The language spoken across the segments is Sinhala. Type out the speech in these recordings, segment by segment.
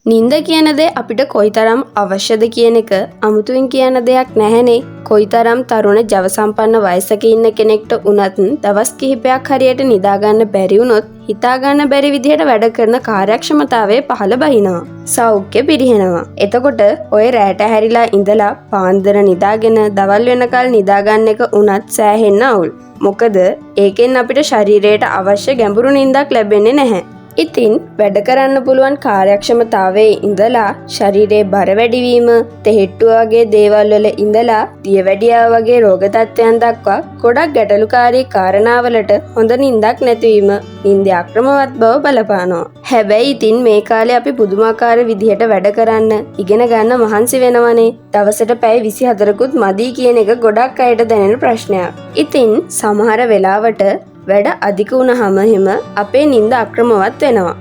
නින්ද කියන දේ අපිට කොයිතරම් අවශ්‍යද කියන එක අමුතුවෙන් කියන දෙයක් නැහැනේ. කොයිතරම් තරුණ ජව සම්පන්න වයසක ඉන්න කෙනෙක්ට උනත් දවස් කිහිපයක් හරියට නිදා ගන්න බැරි වුණොත් හිතා ගන්න බැරි විදිහට වැඩ කරන කාර්යක්ෂමතාවය පහළ බහිනවා. සෞඛ්‍ය පිරිහෙනවා. එතකොට ඔය රැට හැරිලා ඉඳලා පාන්දර නිදාගෙන දවල් වෙනකල් නිදා ගන්න එක උනත් සෑහෙන්න අවුල්. මොකද ඒකෙන් අපිට ශරීරයට අවශ්‍ය ගැඹුරු නිින්දක් ලැබෙන්නේ නැහැ. ඉතින් වැඩ කරන්න පුළුවන් කාර්යක්ෂමතාවයේ ඉඳලා ශරීරයේ බර වැඩිවීම, තෙහෙට්ටුව වගේ දේවල් වල ඉඳලා දියවැඩියා වගේ රෝග තත්ත්වයන් දක්වා ගොඩක් ගැටලුකාරී කාරණාවලට හොඳ නිින්දක් නැතිවීම නිින්දේ අක්‍රමවත් බව බලපානවා. හැබැයි ඉතින් මේ කාලේ අපි පුදුමාකාර විදිහට වැඩ කරන්න ඉගෙන ගන්න මහන්සි වෙනවනේ. දවසට පැය 24කුත් මදි කියන එක ගොඩක් අයට දැනෙන ප්‍රශ්නයක්. ඉතින් සමහර වෙලාවට වැඩ අධික වුණාම හිම අපේ නිින්ද අක්‍රමවත් වෙනවා.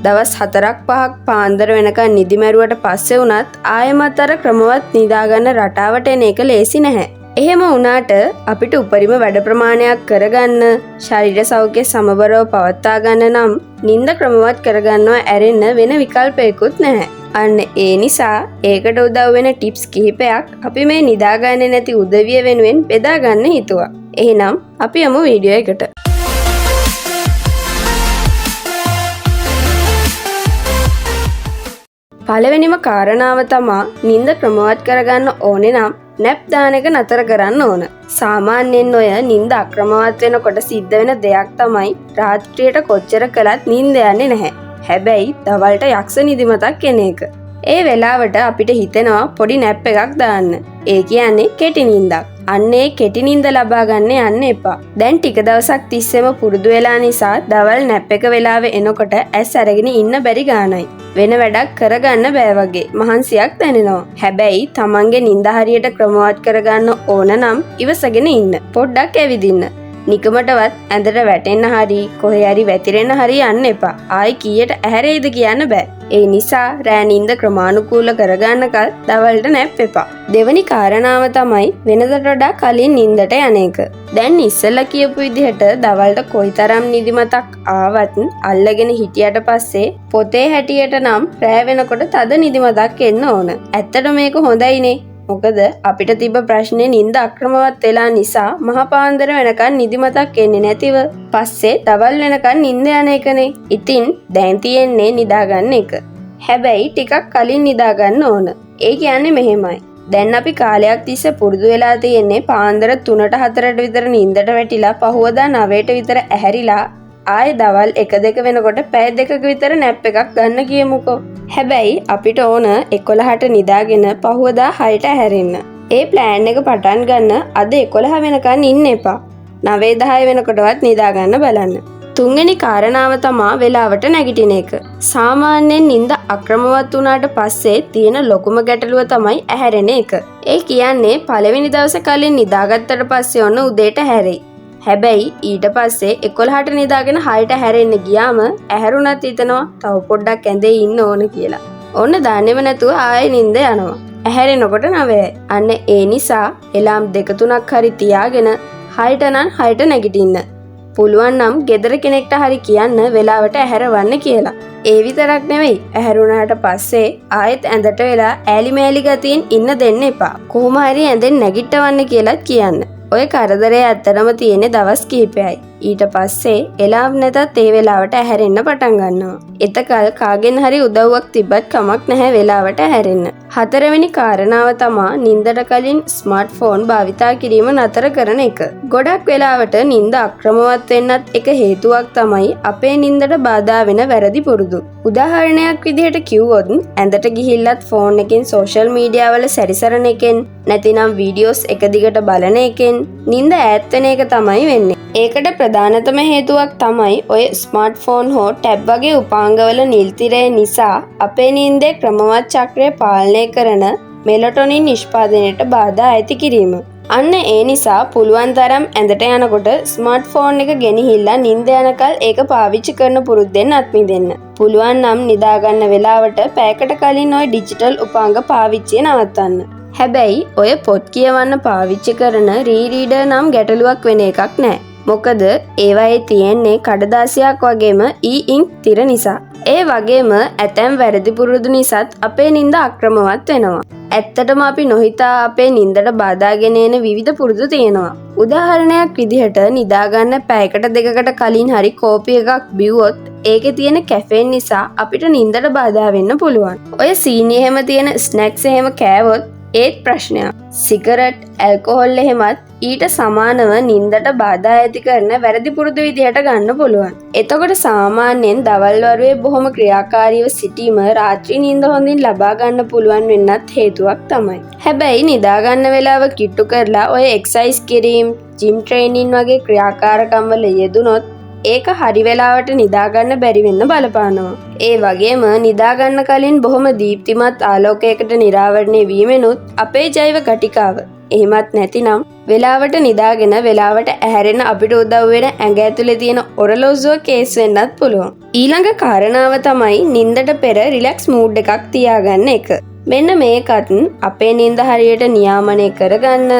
දවස් 4-5ක් පාන්දර වෙනකන් නිදි මැරුවට පස්සේ වුණත් ආයෙමත් අර ක්‍රමවත් නිදා ගන්න රටාවට එන එක ලේසි නැහැ. එහෙම වුණාට අපිට උපරිම වැඩ ප්‍රමාණයක් කරගන්න, ශරීර සෞඛ්‍ය සමබරව පවත්වා ගන්න නම් නිින්ද ක්‍රමවත් කරගන්නවා ඇරෙන්න වෙන විකල්පයකුත් නැහැ. අන්න ඒ නිසා ඒකට උදව් වෙන ටිප්ස් කිහිපයක් අපි මේ නිදාගන්නේ නැති උදවිය වෙනුවෙන් බෙදා ගන්න හිතුවා. එහෙනම් අපි යමු වීඩියෝ එකට. පළවෙනිම කාරණාව තමා නිින්ද ක්‍රමවත් කරගන්න ඕනේ නම් නැප් දාන එක නතර කරන්න ඕන. සාමාන්‍යයෙන් ඔය නිින්ද අක්‍රමවත් වෙනකොට සිද්ධ වෙන දෙයක් තමයි රාත්‍රියට කොච්චර කළත් නිින්ද යන්නේ නැහැ. හැබැයි දවල්ට යක්ෂ නිදිමතක් එන එක. ඒ වෙලාවට අපිට හිතෙනවා පොඩි නැප් එකක් දාන්න. ඒ කියන්නේ කෙටි නිින්දක්. අන්නේ කෙටි නිින්ද ලබා ගන්න යන්න එපා. දැන් ටික දවසක් තිස්සෙම පුරුදු වෙලා නිසා දවල් නැප් එක වෙලාවේ එනකොට ඇස් අරගෙන ඉන්න බැරි ගානයි. වෙන වැඩක් කරගන්න බෑ වගේ මහන්සියක් දැනෙනවා. හැබැයි තමන්ගේ නිින්ද හරියට ක්‍රමවත් කරගන්න ඕන නම් ඉවසගෙන ඉන්න. පොඩ්ඩක් ඇවිදින්න. නිකමටවත් ඇඳට වැටෙන්න හරි කොහේ හරි වැතිරෙන්න හරි යන්න එපා. ආයි කීයට ඇහැරෙයිද කියන්න බෑ. ඒ නිසා රෑ නිින්ද ක්‍රමානුකූල කරගන්නකල් දවල්ට නැප් එපා. දෙවනි කාරණාව තමයි වෙනදට වඩා කලින් නිින්දට යන එක. දැන් ඉස්සෙල්ලා කියපු විදිහට දවල්ට කොයිතරම් නිදිමතක් ආවත් අල්ලගෙන හිටියට පස්සේ පොතේ හැටියට නම් රෑ වෙනකොට තද නිදිමතක් එන්න ඕන. ඇත්තට මේක හොඳයිනේ. මොකද අපිට තිබ්බ ප්‍රශ්නේ නිින්ද අක්‍රමවත් වෙලා නිසා මහපාන්දර වෙනකන් නිදිමතක් එන්නේ නැතිව පස්සේ දවල් වෙනකන් නිින්ද යන එකනේ. ඉතින් දැන් තියෙන්නේ නිදාගන්න එක. හැබැයි ටිකක් කලින් නිදාගන්න ඕන. ඒ කියන්නේ මෙහෙමයි. දැන් අපි කාලයක් තිස්සේ පුරුදු වෙලා තියෙන්නේ පාන්දර 3-4ට විතර නිින්දට වැටිලා පහුවදා 9ට විතර ඇහැරිලා ආයෙ දවල් 1-2 වෙනකොට පැය 2ක විතර නැප් එකක් ගන්න කියමුකෝ. හැබැයි අපිට ඕන 11ට නිදාගෙන පහුවදා 6ට හැරෙන්න. ඒ ප්ලෑන් එක පටන් ගන්න අද 11 වෙනකන් ඉන්න එපා. 9-10 වෙනකොටවත් නිදා ගන්න බලන්න. තුන්වෙනි කාරණාව තමා වෙලාවට නැගිටින එක. සාමාන්‍යයෙන් නිින්ද අක්‍රමවත් වුණාට පස්සේ තියෙන ලොකුම ගැටලුව තමයි ඇහැරෙන එක. ඒ කියන්නේ පළවෙනි දවසේ කලින් නිදාගත්තට පස්සේ ඔන්න උදේට හැරෙයි. හැබැයි ඊට පස්සේ 11ට නිදාගෙන 6ට හැරෙන්න ගියාම ඇහැරුණත් හිතනවා තව පොඩ්ඩක් ඇඳේ ඉන්න ඕන කියලා. ඔන්න දන්නේම නැතුව ආයෙ නිින්ද යනවා. ඇහැරෙනකොට 9යි. අන්න ඒ නිසා එලාම් 2-3ක් හරි තියාගෙන 6ට නම් 6ට නැගිටින්න. පුළුවන් නම් ගෙදර කෙනෙක්ට හරි කියන්න වෙලාවට ඇහැරවන්න කියලා. ඒ විතරක් නෙවෙයි ඇහැරුණාට පස්සේ ආයෙත් ඇඳට වෙලා ඈලි මෑලි ගතියෙන් ඉන්න දෙන්න එපා. කොහොම හරි ඇඳෙන් නැගිටවන්න කියලාත් කියන්න. ඔය කරදරේ ඇත්තටම තියෙන්නේ දවස් කිහිපයයි. ඊට පස්සේ එලාම් නැතත් ඒ වෙලාවට ඇහැරෙන්න පටන් ගන්නවා. එතකල් කාගෙන් හරි උදව්වක් තිබ්බත් කමක් නැහැ වෙලාවට ඇහැරෙන්න. හතරවෙනි කාරණාව තමා නිින්දට කලින් ස්මාර්ට්ෆෝන් භාවිතා කිරීම නතර කරන එක. ගොඩක් වෙලාවට නිින්ද අක්‍රමවත් වෙන්නත් එක හේතුවක් තමයි අපේ නිින්දට බාධා වෙන වැරදි පුරුදු. උදාහරණයක් විදිහට කිව්වොත් ඇඳට ගිහිල්ලත් ෆෝන් එකෙන් සෝෂල් මීඩියා වල සැරිසරන එකෙන් නැතිනම් වීඩියෝස් එක දිගට බලන එකෙන් නිින්ද ඈත් වෙන එක තමයි වෙන්නේ. ඒකට ප්‍රධානතම හේතුවක් තමයි ඔය ස්මාර්ට්ෆෝන් හෝ ටැබ් වගේ උපාංගවල නිල් තිරය නිසා අපේ නිින්දේ ක්‍රමවත් චක්‍රය පාලනය කරන මෙලටොනින් නිෂ්පාදනයට බාධා ඇති කිරීම. අන්න ඒ නිසා පුළුවන් තරම් ඇඳට යනකොට ස්මාර්ට්ෆෝන් එක ගෙනහිල්ලා නිින්ද යනකල් ඒක පාවිච්චි කරන පුරුද්දෙන් අත් මිදෙන්න. පුළුවන් නම් නිදාගන්න වෙලාවට පැයකට කලින් ඔය ඩිජිටල් උපාංග පාවිච්චිය නවත්තන්න. හැබැයි ඔය පොත් කියවන්න පාවිච්චි කරන රීරීඩර් නම් ගැටලුවක් වෙන එකක් නෑ. මොකද ඒවයේ තියෙන්නේ කඩදාසියක් වගේම ඊ ඉන්ක් තිර නිසා. ඒ වගේම ඇතැම් වැරදි පුරුදු නිසාත් අපේ නිින්ද අක්‍රමවත් වෙනවා. ඇත්තටම අපි නොහිතා අපේ නිින්දට බාධාගෙන එන විවිධ පුරුදු තියෙනවා. උදාහරණයක් විදිහට නිදාගන්න පැයකට දෙකකට කලින් හරි කෝපි එකක් බිව්වොත් ඒකේ තියෙන කැෆේන් නිසා අපිට නිින්දට බාධා වෙන්න පුළුවන්. ඔය සීනි එහෙම තියෙන ස්නැක්ස් එහෙම කෑවොත් ඒත් ප්‍රශ්නයක්. සිගරට්, ඇල්කොහොල් එහෙමත් ඊට සමානව නිින්දට බාධා ඇති කරන වැරදි පුරුදු විදිහට ගන්න පුළුවන්. එතකොට සාමාන්‍යයෙන් දවල් වරුවේ බොහොම ක්‍රියාකාරීව සිටීම රාත්‍රී නිින්ද හොඳින් ලබා ගන්න පුළුවන් වෙන්නත් හේතුවක් තමයි. හැබැයි නිදාගන්න වෙලාව කිට්ටු කරලා ඔය එක්සයිස් කිරීම, ජිම් ට්‍රේනින් වගේ ක්‍රියාකාරකම් වල යෙදුනොත් ඒක හරි වෙලාවට නිදාගන්න බැරි වෙන්න බලපානවා. ඒ වගේම නිදාගන්න කලින් බොහොම දීප්තිමත් ආලෝකයකට නිරාවරණය වීමෙනුත් අපේ ජෛව කටිකාව එහෙමත් නැතිනම් වෙලාවට නිදාගෙන වෙලාවට ඇහැරෙන අපිට උදව් වෙන ඇඟ ඇතුලේ තියෙන ඔරලෝසුව කේස් වෙන්නත් පුළුවන්. ඊළඟ කාරණාව තමයි නිින්දට පෙර රිලැක්ස් මූඩ් එකක් තියාගන්න එක. මෙන්න මේකත් අපේ නිින්ද හරියට නියාමනය කරගන්න,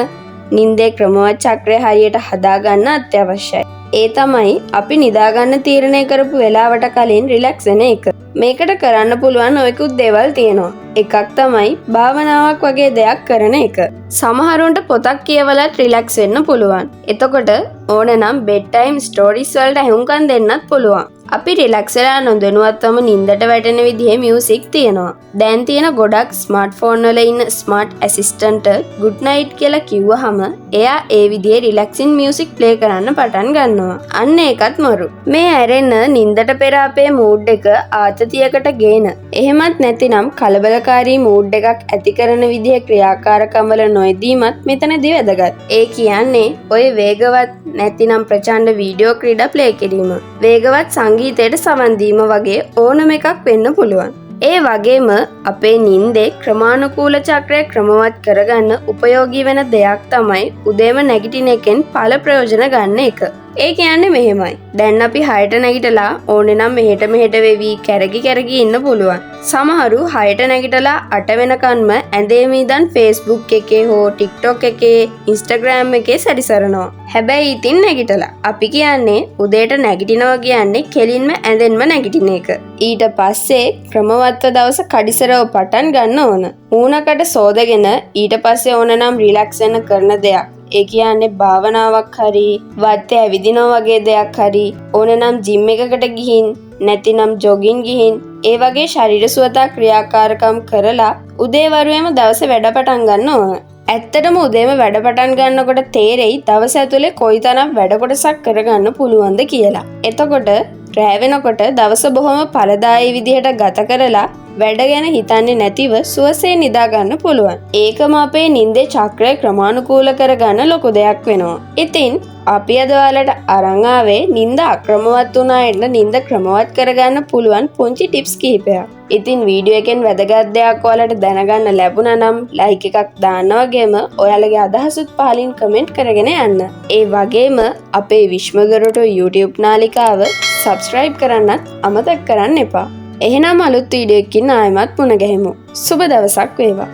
නිින්දේ ක්‍රමවත් චක්‍රය හරියට හදාගන්න අත්‍යවශ්‍යයි. ඒ තමයි අපි නිදාගන්න තීරණය කරපු වෙලාවට කලින් රිලැක්ස් වෙන එක. මේකට කරන්න පුළුවන් ඔයකුත් දේවල් තියෙනවා. එකක් තමයි භාවනාවක් වගේ දෙයක් කරන එක. සමහරුන්ට පොතක් කියවලත් රිලැක්ස් වෙන්න පුළුවන්. එතකොට ඕනනම් බෙඩ් ටයිම් ස්ටෝරිස් වලට ඇහුම්කන් දෙන්නත් පුළුවන්. අපි රිලැක්ස් වෙලා නොදැනුවත්වම නිින්දට වැටෙන විදිහේ මියුසික් තියෙනවා. දැන් තියෙන ගොඩක් ස්මාර්ට්ෆෝන් වල ඉන්න ස්මාර්ට් ඇසිස්ටන්ට් good night කියලා කිව්වහම එයා ඒ විදිහේ රිලැක්සින් මියුසික් ප්ලේ කරන්න පටන් ගන්නවා. අන්න ඒකත් මරු. මේ ඇරෙන්න නිින්දට පෙර අපේ මූඩ් එක ආතතියකට ගේන. එහෙමත් නැතිනම් කලබලකාරී මූඩ් එකක් ඇති කරන විදිහේ ක්‍රියාකාරකම් වල නොයෙදීමත් මෙතනදී වැදගත්. ඒ කියන්නේ ඔය වේගවත් නැතිනම් ප්‍රචණ්ඩ වීඩියෝ ක්‍රීඩා ප්ලේ කිරීම. වේගවත් සංගීතයට සවන් දීම වගේ ඕනම එකක් වෙන්න පුළුවන්. ඒ වගේම අපේ නිින්දේ ක්‍රමානුකූල චක්‍රය ක්‍රමවත් කරගන්න උපයෝගී වෙන දෙයක් තමයි උදේම නැගිටින එකෙන් ඵල ප්‍රයෝජන ගන්න එක. ඒ කියන්නේ මෙහෙමයි. දැන් අපි 6ට නැගිටලා ඕනේ නම් මෙහෙට වෙවි කැරකි ඉන්න පුළුවන්. සමහරු 6ට නැගිටලා 8 වෙනකන්ම ඇඳේම ඉඳන් Facebook එකේ හෝ TikTok එකේ Instagram එකේ සැරිසරනවා. හැබැයි ඉතින් නැගිටලා අපි කියන්නේ උදේට නැගිටිනවා කියන්නේ කෙලින්ම ඇඳෙන්ම නැගිටින එක. ඊට පස්සේ ක්‍රමවත්ව දවස කඩිසරව පටන් ගන්න ඕන. මූණකට සෝදගෙන ඊට පස්සේ ඕන නම් රිලැක්ස් වෙන්න කරන දෙයක්. ඒ කියන්නේ භාවනාවක් හරි වත්තේ ඇවිදිනවා වගේ දෙයක් හරි ඕන නම් ජිම් එකකට ගිහින් නැතිනම් ජොගින් ගිහින් ඒ වගේ ශරීර සුවතා ක්‍රියාකාරකම් කරලා උදේවරුවේම දවස වැඩ පටන් ගන්න ඕන. ඇත්තටම උදේම වැඩ පටන් ගන්නකොට තේරෙයි දවස ඇතුලේ කොයිතරම් වැඩ කොටසක් කරගන්න පුළුවන්ද කියලා. එතකොට රැ වෙනකොට දවස බොහොම ඵලදායී විදිහට ගත කරලා වැඩ ගැන හිතන්නේ නැතිව සුවසේ නිදා ගන්න පුළුවන්. ඒකම අපේ නිින්දේ චක්‍රය ක්‍රමානුකූල කරගන්න ලොකු දෙයක් වෙනවා. ඉතින් අපි අද ඔයාලට අරන් ආවේ නිින්ද අක්‍රමවත් වුණාට නිින්ද ක්‍රමවත් කරගන්න පුළුවන් පුංචි ටිප්ස් කිහිපයක්. ඉතින් වීඩියෝ එකෙන් වැදගත් දෙයක් ඔයාලට දැනගන්න ලැබුණා නම් ලයික් එකක් දාන්න වගේම ඔයාලගේ අදහසුත් පහලින් කමෙන්ට් කරගෙන යන්න. ඒ වගේම අපේ විශ්මදොරටු YouTube නාලිකාව සබ්ස්ක්‍රයිබ් කරන්නත් අමතක කරන්න එපා. එහෙනම් අලුත් වීඩියෝ එකකින් ආයෙමත් මුණ ගැහෙමු. සුබ දවසක් වේවා.